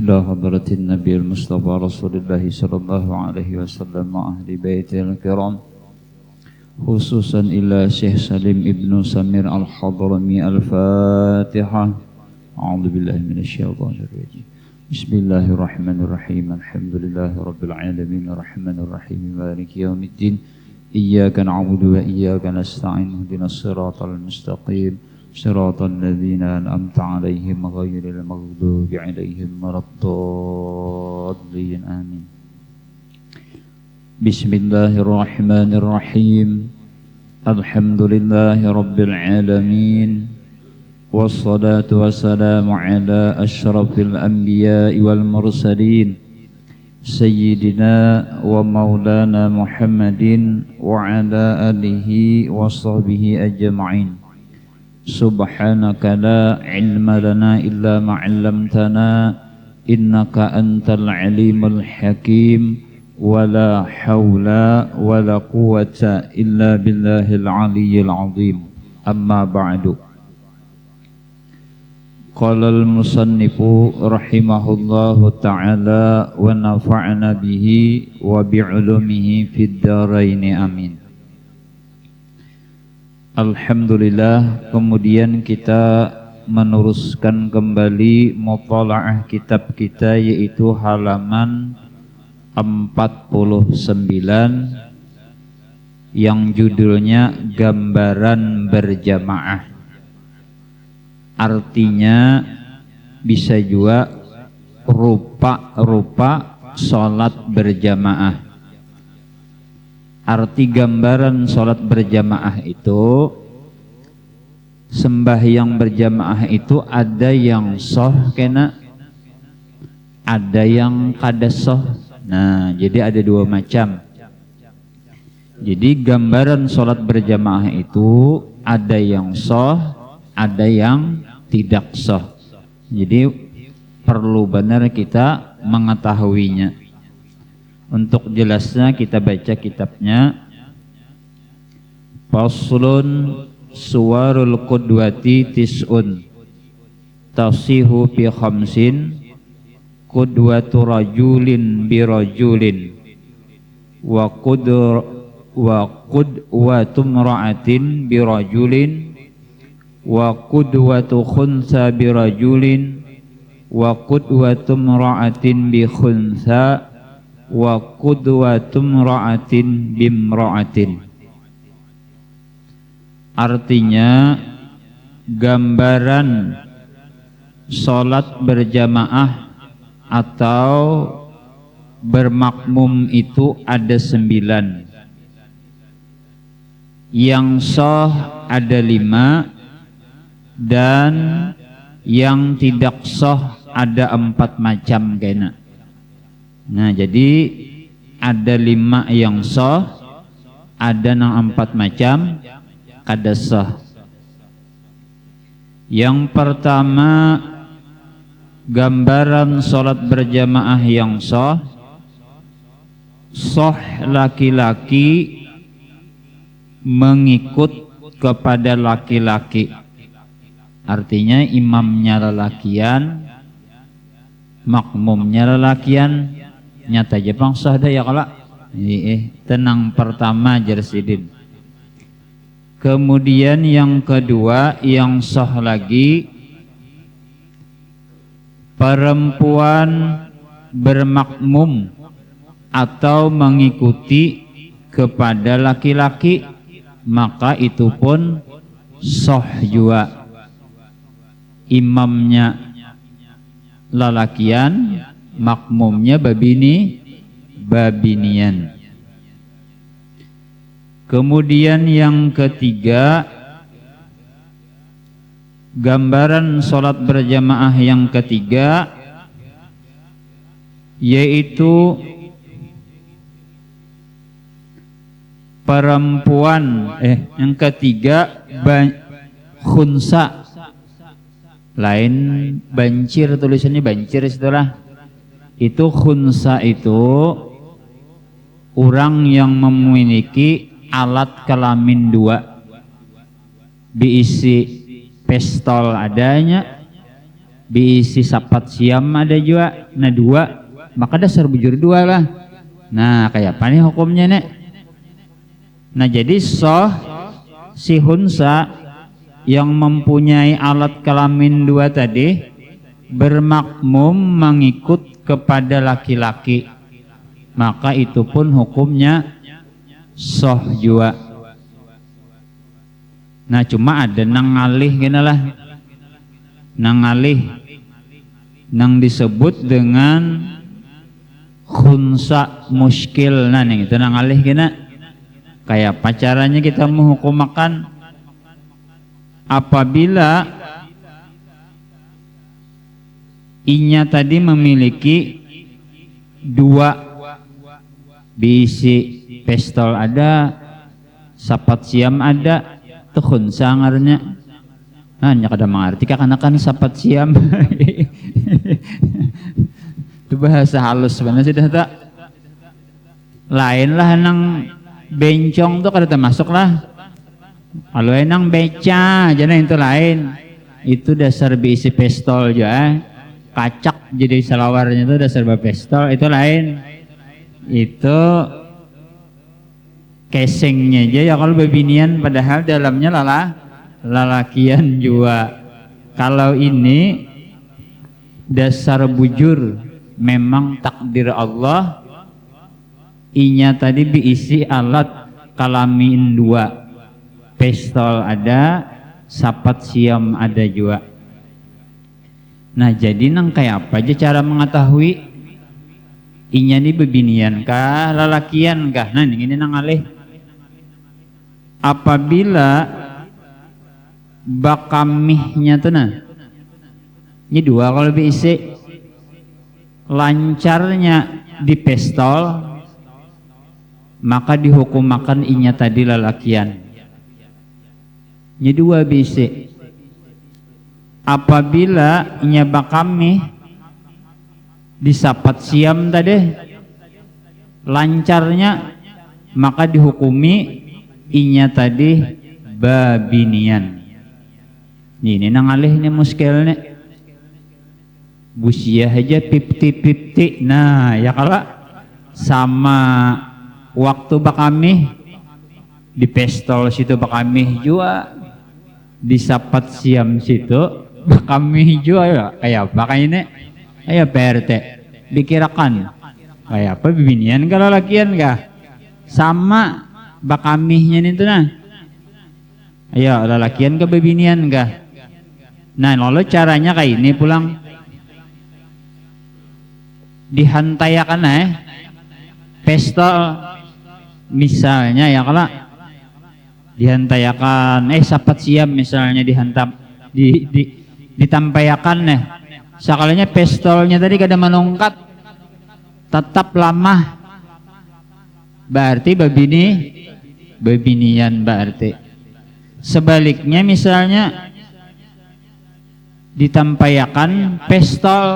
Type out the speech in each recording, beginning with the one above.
إلى حضرة النبي المصطفى رسول الله صلى الله عليه وسلم وأهل بيته الكرام، خصوصا إلى شيخ سليم ابن سمير الحضرمي. الفاتحة. أعوذ بالله من الشيطان الرجيم. بسم الله الرحمن الرحيم. الحمد لله رب العالمين الرحمن الرحيم مالك يوم الدين. إياك نعبد وإياك نستعين اهدنا الصراط المستقيم صراط الذين أنعمت عليهم غير المغضوب عليهم ولا الضالين آمين. بسم الله الرحمن الرحيم. الحمد لله رب العالمين والصلاة والسلام على أشرف الأنبياء والمرسلين سيدنا ومولانا محمد وعلى آله وصحبه أجمعين. سبحانك لا علم لنا إلا ما علمتنا إنك أنت العليم الحكيم ولا حول ولا قوة إلا بالله العلي العظيم. أما بعد. قال المصنف رحمه الله تعالى ونفعنا به وبعلومه في الدارين آمين. Alhamdulillah, kemudian kita meneruskan kembali mutalaah kitab kita, yaitu halaman 49 yang judulnya Gambaran Berjamaah. Artinya bisa juga rupa-rupa sholat berjamaah. Arti gambaran sholat berjamaah itu, sembahyang berjamaah itu ada yang soh kena, ada yang kada soh. Nah, jadi ada dua macam. Jadi gambaran sholat berjamaah itu ada yang soh, ada yang tidak soh. Jadi perlu benar kita mengetahuinya. Untuk jelasnya kita baca kitabnya. Faslun suwarul qudwati tis'un tasihu fi khamsin qudwatu rajulin bi rajulin wa qudwatu imra'atin bi rajulin wa qudwatu khunsa bi rajulin wa qudwatu imra'atin bi khunsa wa qudwatum ra'atin bimra'atin. Artinya gambaran sholat berjamaah atau bermakmum itu ada 9. Yang sah ada 5 dan yang tidak sah ada 4 macam kena. Nah, jadi ada 5 yang sah, ada 4 macam kada sah. Yang pertama, gambaran sholat berjamaah yang sah, sah laki-laki mengikut kepada laki-laki. Artinya imamnya lelakian, makmumnya lelakian. Nyata Jepang sah dah ya kalau tenang pertama jersidin. Kemudian yang kedua yang sah lagi, perempuan bermakmum atau mengikuti kepada laki-laki, maka itu pun sah juga. Imamnya lalakian, makmumnya babinian. Kemudian yang ketiga, gambaran sholat berjamaah yang ketiga yaitu perempuan yang ketiga khunsa, lain bancir, tulisannya bancir setelah itu. Khunsa itu orang yang memiliki alat kelamin 2, diisi pistol adanya, Diisi sapat siam ada juga. Nah 2, maka dasar bujur 2 lah. Nah kayak apa nih hukumnya nek? Nah jadi soh si hunsa yang mempunyai alat kelamin 2 tadi bermakmum mengikut kepada laki-laki, maka itu pun hukumnya soh jua. Nah cuma ada nang ngalih gini lah, nang ngalih nang disebut dengan khunsa muskil. Nah yang itu nang ngalih gini kayak pacarannya kita menghukumakan apabila inya tadi memiliki 2, diisi pistol ada, sapat siam ada, tuh khunsa ngarnya. Hanya kada mengerti karena kan sapat siam. Itu bahasa halus sebenarnya sudah tak. Lain lah nang bencong tuh kada termasuk lah. Kalau enang beca, jadi itu lain. Itu dasar diisi pistol juga. Kacak jadi selawarnya itu dasar pistol, itu lain. Itu casingnya aja ya kalau bebinian, padahal dalamnya lalakian juga. Kalau ini dasar bujur, memang takdir Allah. Inya tadi diisi alat kelamin 2, pistol ada, sapat siam ada juga. Nah jadi nang kayak apa aja cara mengetahui inya ini bebinian kah, lalakian kah? Nah ini nang alih. Apabila bakamihnya tuh nah, ini 2 kalau diisi, lancarnya di pistol, maka dihukumakan inya tadi lalakian. Ini 2 diisi. Apabila inya bakamih disapat siam tadi, lancarnya, maka dihukumi inya tadi babinian. Ini nang alih ini muskilnya. Busiah aja 50-50. Nah ya kalau sama waktu bakamih di pistol situ bakamih juga, disapat siam situ bakamih juga ya. Kayak apa kayak ini? Kayak PRT dikirakan kayak apa bibinian kalau lakian kah? Sama bakamihnya itu nah. Ayo lalakian ke bibinian kah? Nah lalu caranya kayak ini pulang dihantayakan pistol misalnya ya kalau dihantayakan sapat siam misalnya dihantam ditampayakan sekalinya pistolnya tadi kada menungkat tetap lama, berarti bebinian berarti. Sebaliknya misalnya ditampayakan pistol,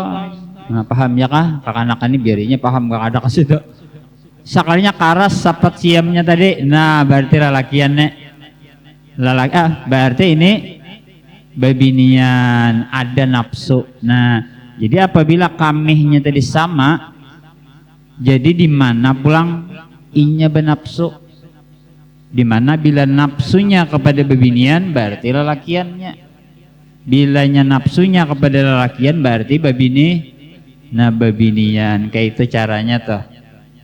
nah paham ya kah kakak-anak ini biarinya paham gak ada kasih tuh. Sekalinya karas sapat siamnya tadi, nah berarti lalakiannya berarti ini babinian ada nafsu. Nah jadi apabila kamihnya tadi sama, jadi di mana pulang inya benafsu, di mana bila nafsunya kepada babinian berarti lalakiannya, bilanya nafsunya kepada lalakian berarti babini. Nah babinian kayak itu caranya tuh.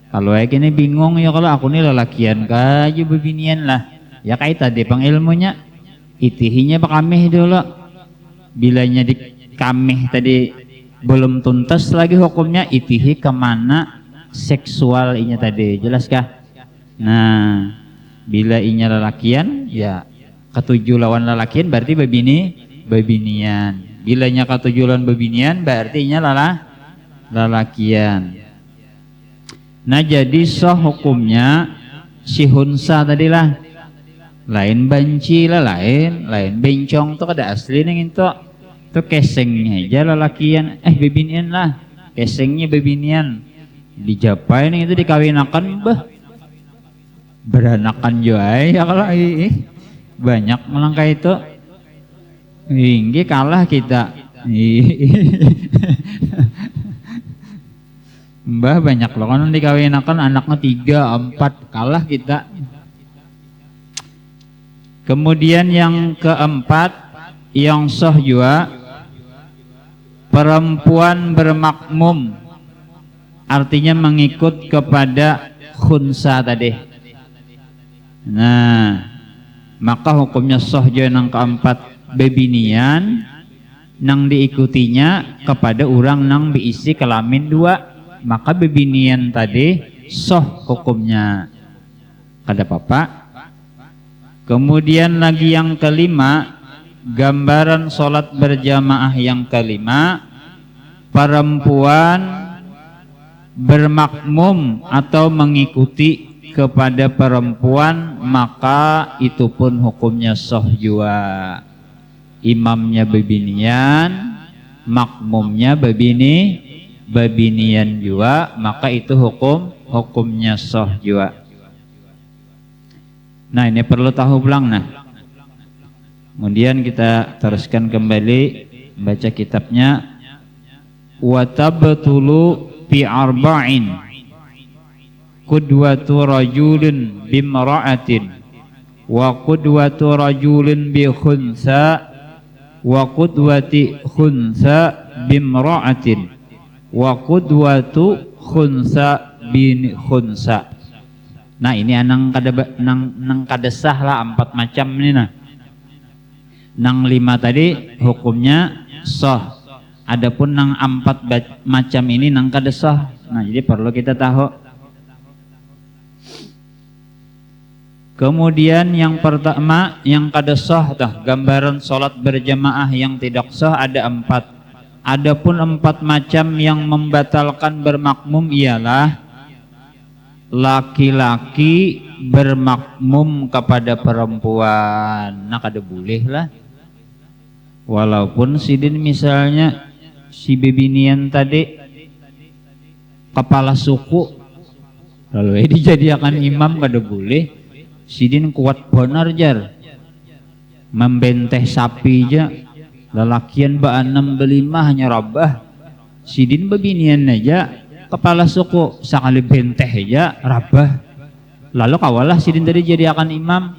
Kalau kayak gini bingung ya kalau aku nih lalakian kaju babinian lah ya kayak tadi pengilmunya itihinya bakamih dulu, bilanya di kamih tadi belum tuntas lagi hukumnya, itihi kemana seksual inya tadi, jelas kah? Nah bila inya lalakian ya ketujuh lawan lalakian berarti babinian, bilanya ketujuh lawan babinian berarti inya lalakian. Nah jadi soh hukumnya si hunsa tadilah lain banci lah, lain bencong tuh kada asli neng itu kesengnya aja lalakian bebinian lah, kesengnya bebinian dijapai neng itu dikawinakan beranakan juga ya kalau banyak melangkah itu hingga kalah kita Mbah banyak loh kan dikawinakan anaknya 3, 4 kalah kita. Kemudian yang keempat yang sah juga perempuan bermakmum, artinya mengikut kepada khunsa tadi. Nah, maka hukumnya sah juga yang keempat bebinian nang diikutinya kepada orang nang diisi kelamin 2, maka bebinian tadi sah hukumnya kada apa-apa. Kemudian lagi yang kelima, gambaran sholat berjamaah yang kelima, perempuan bermakmum atau mengikuti kepada perempuan, maka itu pun hukumnya sah juga. Imamnya bebinian, makmumnya bebinian juga, maka itu hukumnya sah juga. Nah ini perlu tahu pulang. Nah kemudian kita teruskan kembali baca kitabnya. Wa tabtulu fi arba'in qudwatu rajulin bimra'atin wa qudwatu rajulin bi khunsa wa qudwati khunsa bimra'atin wa qudwatu khunsa bin khunsa. Nah ini nang kada sah lah 4 macam ini nah. Nang 5 tadi hukumnya sah. Adapun nang 4 macam ini nang kada sah. Nah jadi perlu kita tahu. Kemudian yang pertama yang kada sah dah gambaran sholat berjamaah yang tidak sah ada 4. Adapun 4 macam yang membatalkan bermakmum ialah laki-laki bermakmum kepada perempuan. Nah kada boleh lah. Walaupun sidin misalnya si bebinian tadi kepala suku lalu dijadikan imam kada boleh. Sidin kuat benar jar membenteh sapi aja lelakian ba-6 ba-5 hanya rabah. Sidin bebinian aja kepala suku sekali benteh aja rabah. Lalu kawalah sidin tadi jadi akan imam,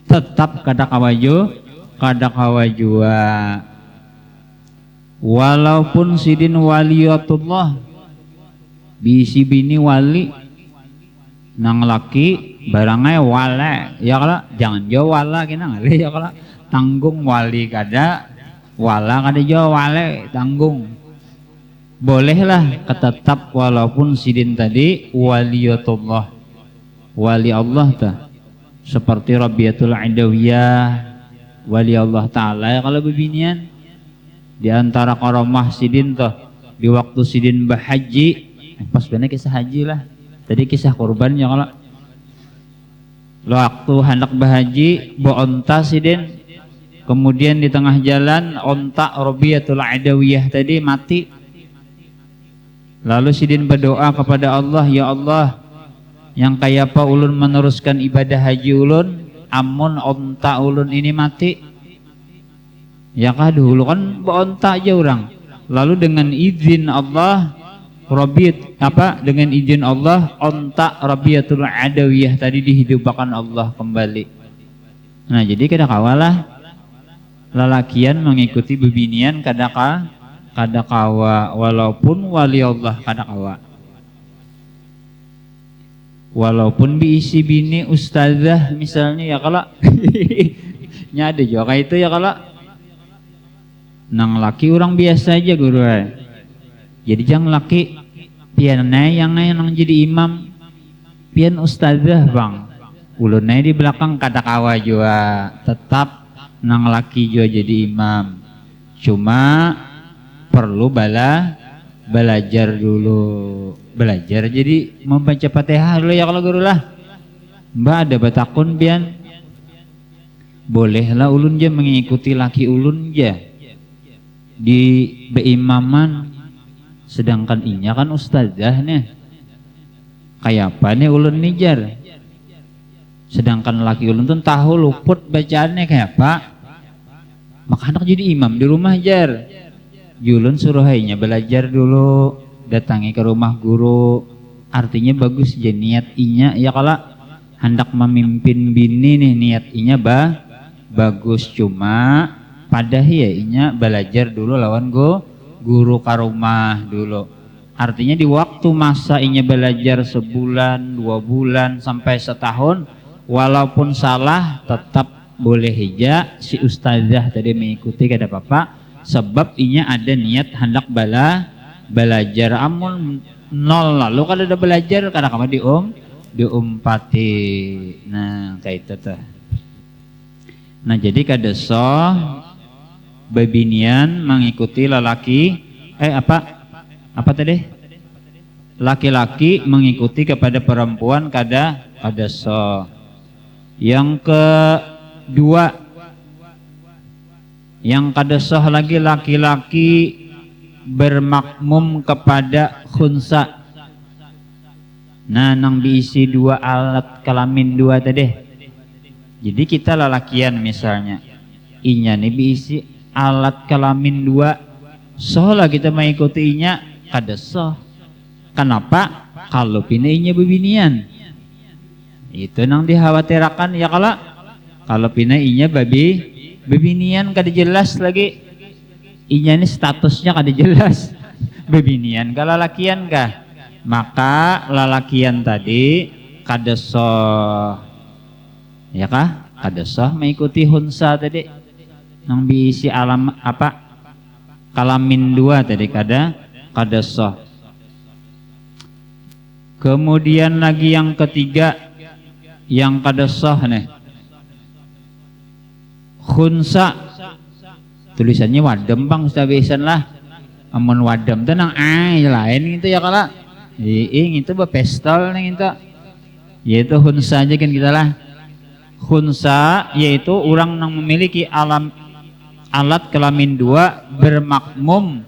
tetap kada kawajua. Walaupun sidin waliyatullah bisi bini wali nang laki barangnya wala ya kala jangan jauh wala kena ngali ya kala tanggung wali kada wala kada jauh wala tanggung. Bolehlah ketetap walaupun sidin tadi waliyatullah wali Allah tah seperti Rabiatul Adawiyah wali Allah Ta'ala ya kalau bebinian di antara karamah sidin tah di waktu sidin berhaji pas benar kisah haji lah tadi kisah kurban ya kalau waktu hendak berhaji bawa onta sidin kemudian di tengah jalan onta Rabiatul Adawiyah tadi mati. Lalu sidin berdoa kepada Allah, ya Allah, yang kaya apa ulun meneruskan ibadah haji ulun, amun onta ulun ini mati. Ya kah dulu kan onta aja orang. Lalu dengan izin Allah, dengan izin Allah, onta Rabiatul Adawiyah tadi dihidupkan Allah kembali. Nah jadi kada kawalah lelakian mengikuti bebinian kada kawa walaupun wali Allah kada kawa. Walaupun diisi bini ustazah misalnya ya kala nya ada juga kayak itu ya kala nang laki orang biasa aja guru. Jadi jangan laki pian yang nang jadi imam pian ustazah bang ulunnya di belakang kada kawa juga tetap nang laki juga jadi imam. Cuma perlu belajar dulu, belajar jadi membaca Fatihah dulu ya kalau guru lah. Mbak ada batakun pian bolehlah ulun je mengikuti laki ulun je di beimaman, sedangkan inya kan ustazah nih kayak apa nih ulun nijar, sedangkan laki ulun tuh tahu luput bacaannya kayak apa, maka anak jadi imam di rumah jar. julun suruh hainya belajar dulu, datangi ke rumah guru. Artinya bagus je niat inya ya kalau hendak memimpin bini nih niat inya bagus, cuma pada ya inya belajar dulu lawan guru ke rumah dulu. Artinya di waktu masa inya belajar sebulan, 2 bulan sampai setahun, walaupun salah tetap boleh hija si ustazah tadi mengikuti kada apa-apa, sebab inya ada niat hendak belajar. Amun nol lalu kalau udah belajar kadang-kadang diumpati. Nah kayak itu tuh. Nah jadi kadeso babinian mengikuti lelaki apa tadi, laki-laki mengikuti kepada perempuan kadeso. Yang kedua, yang kadeso lagi laki-laki bermakmum kepada khunsa. Nah nang diisi 2 alat kelamin 2 tadi. Jadi kita lelakian misalnya inya nih diisi alat kelamin 2, soalnya kita mengikuti inya kada soh. Kenapa? Kalau pina inya bebinian itu nang dikhawatirkan ya kalau pina inya bebinian kada jelas lagi. Inya ini statusnya kada jelas bebinian kalau lalakian kah, maka lalakian tadi kada soh ya kah, kada soh mengikuti hunsa tadi nang diisi alam kalamin 2 tadi kada soh. Kemudian lagi yang ketiga yang kada soh nih khunsa, tulisannya wadem bang Ustaz Bisan lah. Amun wadem tuh nang lain gitu ya kalau itu bepestol nih itu yaitu hunsa aja kan kita lah. Hunsa yaitu orang yang memiliki alat kelamin 2 bermakmum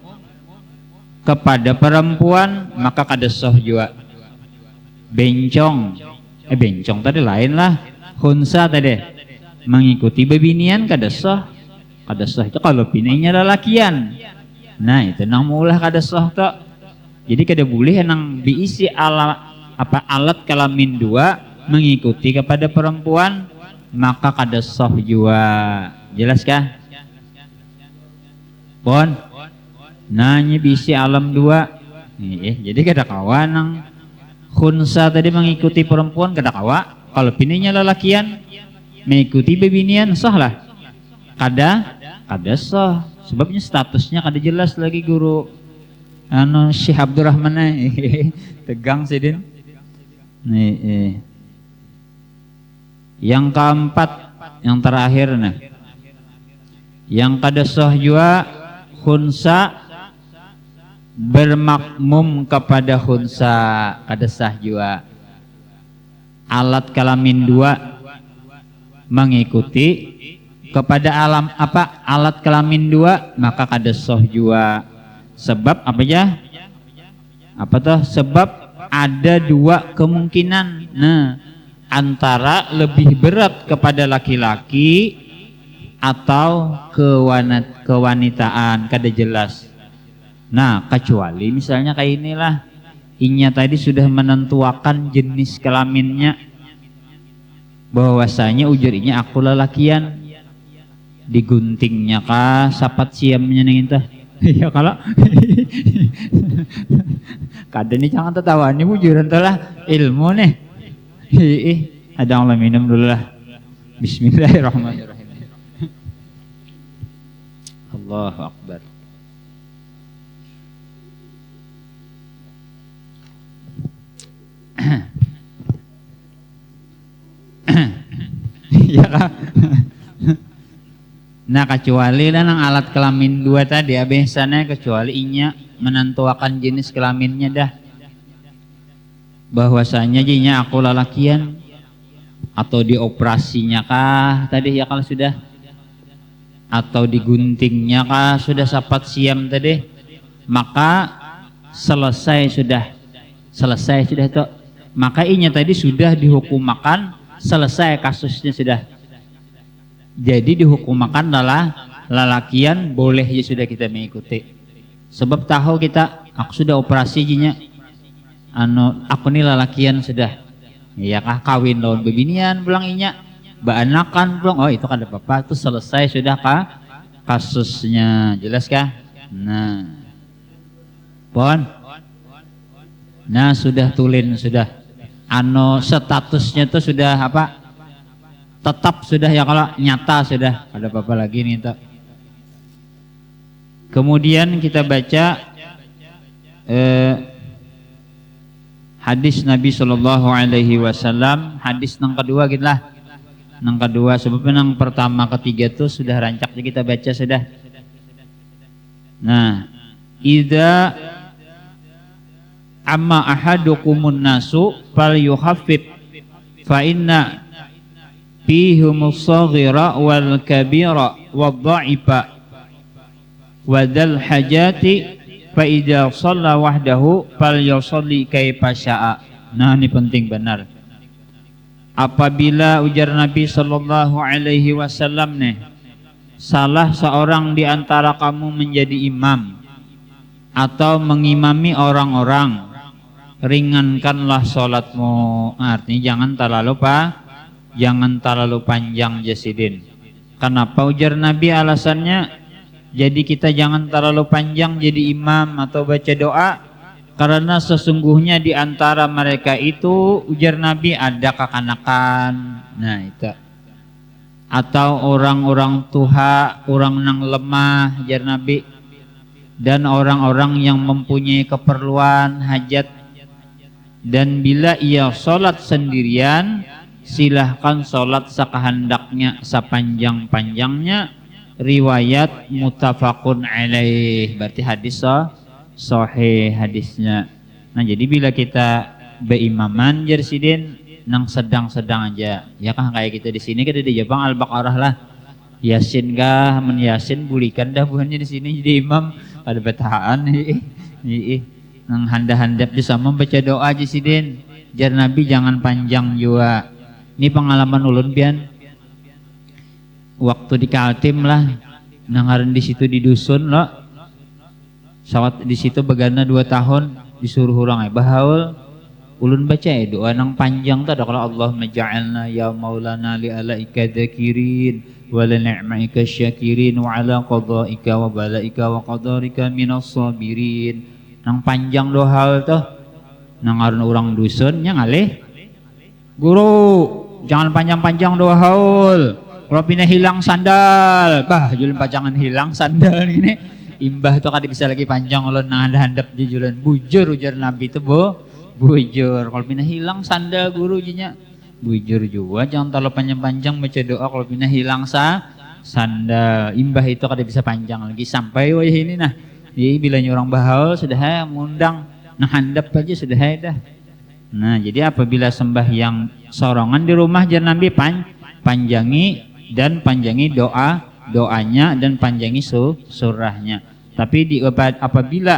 kepada perempuan, maka kada soh juga. Bencong tadi lain lah. Hunsa tadi mengikuti bebinian kada soh. Kada soh itu kalau pinainya lalakian. Nah itu nang mulah kada soh tuh. Jadi kada boleh nang diisi alat kelamin 2 mengikuti kepada perempuan, maka kada soh juga. Jelas kah? Pon. Nanya bisi alam 2. Jadi kada kawa nang khunsa tadi mengikuti perempuan kada kawa. Kalau pinainya lalakian mengikuti bebinian soh lah. Kada soh. Sebabnya statusnya kada jelas lagi guru Syekh Abdurrahman tegang sih din. Yang keempat, yang terakhir nah. Yang kada soh juga khunsa bermakmum kepada khunsa, kada sah juga. Alat kelamin 2 mengikuti kepada alat kelamin 2, maka kada soh juga. Sebab apa ya? Sebab ada 2 kemungkinan. Nah, antara lebih berat kepada laki-laki atau kewanitaan, kada jelas. Nah, kecuali misalnya kayak inilah, inya tadi sudah menentukan jenis kelaminnya, bahwasanya ujurnya aku lelakian, diguntingnya kah sapat siamnya nih entah ya kalau kada nih jangan tertawa nih bujuran telah ilmu nih ada Allah minum dulu lah. Bismillahirrahmanirrahim. Allahu Akbar. Ya kan? Nah kecuali lah nang alat kelamin 2 tadi biasanya kecuali inya menentukan jenis kelaminnya dah, bahwasanya jinya aku lalakian atau dioperasinya kah tadi ya kalau sudah, atau diguntingnya kah sudah sapat siam tadi, maka selesai sudah itu, maka inya tadi sudah dihukum makan, selesai kasusnya sudah. Jadi dihukum makan adalah lalakian boleh ya sudah kita mengikuti. Sebab tahu kita aku sudah operasi jinya. Aku nih lalakian sudah. Iya kah kawin lawan bebinian pulang inya. Baanakan pulang. Oh itu kan ada apa-apa itu selesai sudah kah kasusnya. Jelas kah? Nah. Pon. Nah sudah tulen sudah. Statusnya itu sudah apa? Tetap sudah ya kalau nyata sudah. Ada apa-apa lagi nih tak? Kemudian kita baca hadis Nabi Shallallahu Alaihi Wasallam. Hadis yang kedua gitulah. Yang kedua sebabnya yang pertama ketiga tuh sudah rancak kita baca sudah. Nah, idza amma ahadukumun nasu fal yuhaffif fa inna fihumus saghira wal kabira wad dha'ifa wadal hajati fa idza shalla wahdahu fal yusalli kaifa syaa. Nah ini penting benar. Apabila ujar Nabi sallallahu alaihi wasallam nih, salah seorang di antara kamu menjadi imam atau mengimami orang-orang, ringankanlah salatmu. Artinya jangan terlalu panjang jasidin. Kenapa ujar Nabi alasannya? Jadi kita jangan terlalu panjang jadi imam atau baca doa, karena sesungguhnya di antara mereka itu ujar Nabi ada kekanakan. Nah itu. Atau orang-orang tuha, orang yang lemah ujar Nabi, dan orang-orang yang mempunyai keperluan hajat. Dan bila ia sholat sendirian, silahkan sholat sekehendaknya sepanjang-panjangnya. Riwayat muttafaqun alaih, berarti hadis sahih hadisnya. Nah jadi bila kita beimaman jersidin nang sedang-sedang aja ya kan, kayak kita di sini kita di Jepang Al-Baqarah lah, Yasin kah men Yasin bulikan dah bukannya di sini jadi imam ada betahaan nang handap-handap sama baca doa jersidin jar Nabi jangan panjang juga. Ini pengalaman ulun pian waktu di Kaltim lah, nangaran di situ di dusun loh, sawat di situ begana 2 tahun disuruh orang bahaul, ulun baca doa nang panjang tuh ada kalau Allahumma ja'alna ya maulana li alaika dzakirin wa li ni'maika syakirin wa ala qadaika wa balaika wa qadarika minas sabirin. Nang panjang doa tuh nangaran orang dusun yang ngalih guru jangan panjang-panjang doa haul. Kalau pindah hilang sandal, bah julen pacangan hilang sandal ini, imbah tuh kada bisa lagi panjang ulun nang handap di julen bujur ujar Nabi itu bujur. Kalau pindah hilang sandal guru jinya bujur juga, jangan terlalu panjang-panjang baca doa kalau pindah hilang sandal, imbah itu kada bisa panjang lagi sampai wah ini nah. Jadi bila orang bahaul sudah mengundang nah handap aja sudah dah. Nah jadi apabila sembahyang sorongan di rumah jar Nabi panjangi doanya dan panjangi surahnya. Tapi apabila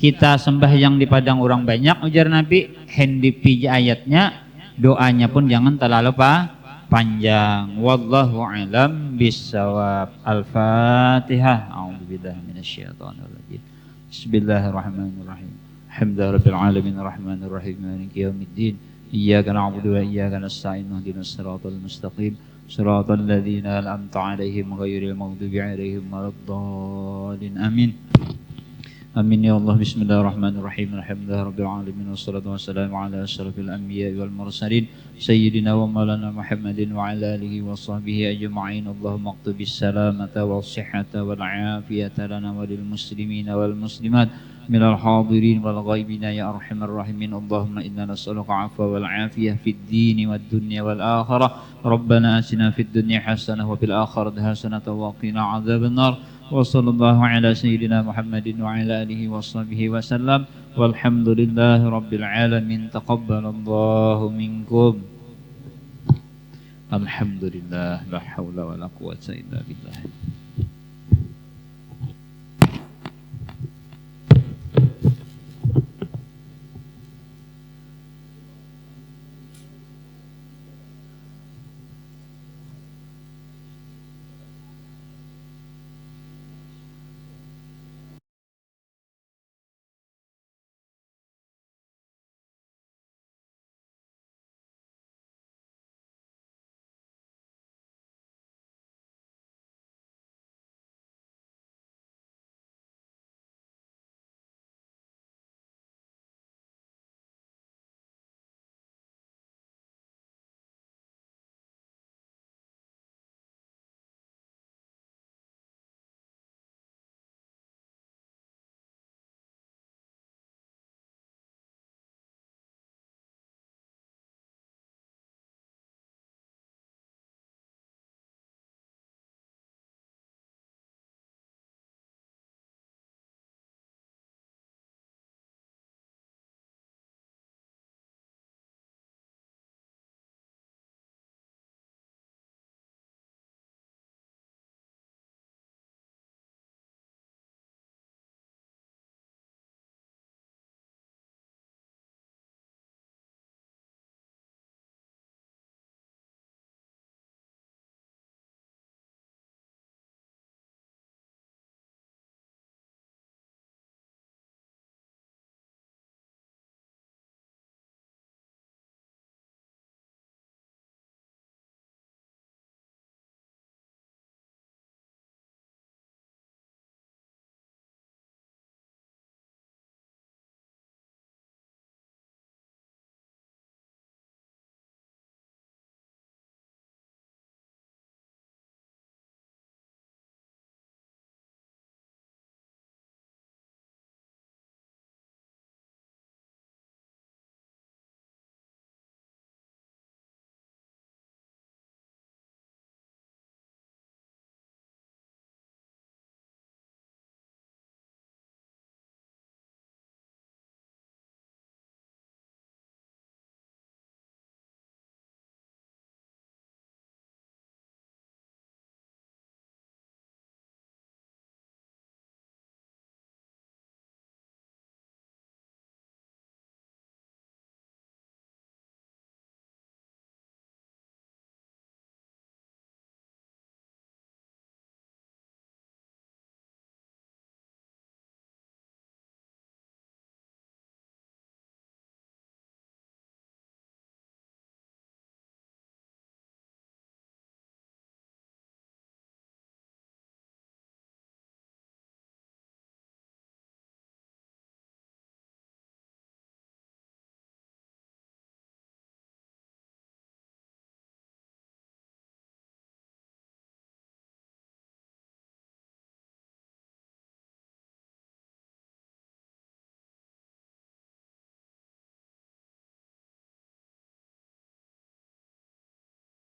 kita sembahyang di padang orang banyak ujar Nabi hendipi ayatnya, doanya pun jangan terlalu panjang. Wallahu a'lam bissawab. Al-Fatihah. A'udzubillahi minasyaitonir rajim. Bismillahirrahmanirrahim. Alhamdulillahirabbil alamin arrahmanir rahim maliki yaumiddin. Iyyaka na'budu wa iyyaka nasta'in ihdinas siratal mustaqim. صراط الذين أنعمت عليهم غير المغضوب عليهم ولا الضالين آمين آمين يا الله. بسم الله الرحمن الرحيم الحمد لله رب العالمين والصلاة والسلام على أشرف الأنبياء والمرسلين سيدنا ومولانا محمد وعلى آله وصحبه أجمعين. اللهم اكتب السلامة والصحة والعافية لنا وللمسلمين والمسلمات من الحاضرين والغائبين يا أرحم الراحمين. اللهم إنا نسألك العفو والعافية في الدين والدنيا والآخرة. ربنا آتنا في الدنيا حسنة وفي الآخرة حسنة وقنا عذاب النار. وصلى الله على سيدنا محمد وعلى آله وصحبه وسلم والحمد لله رب العالمين. تقبل الله منكم. الحمد لله لا حول ولا قوة إلا بالله.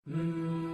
Hmm.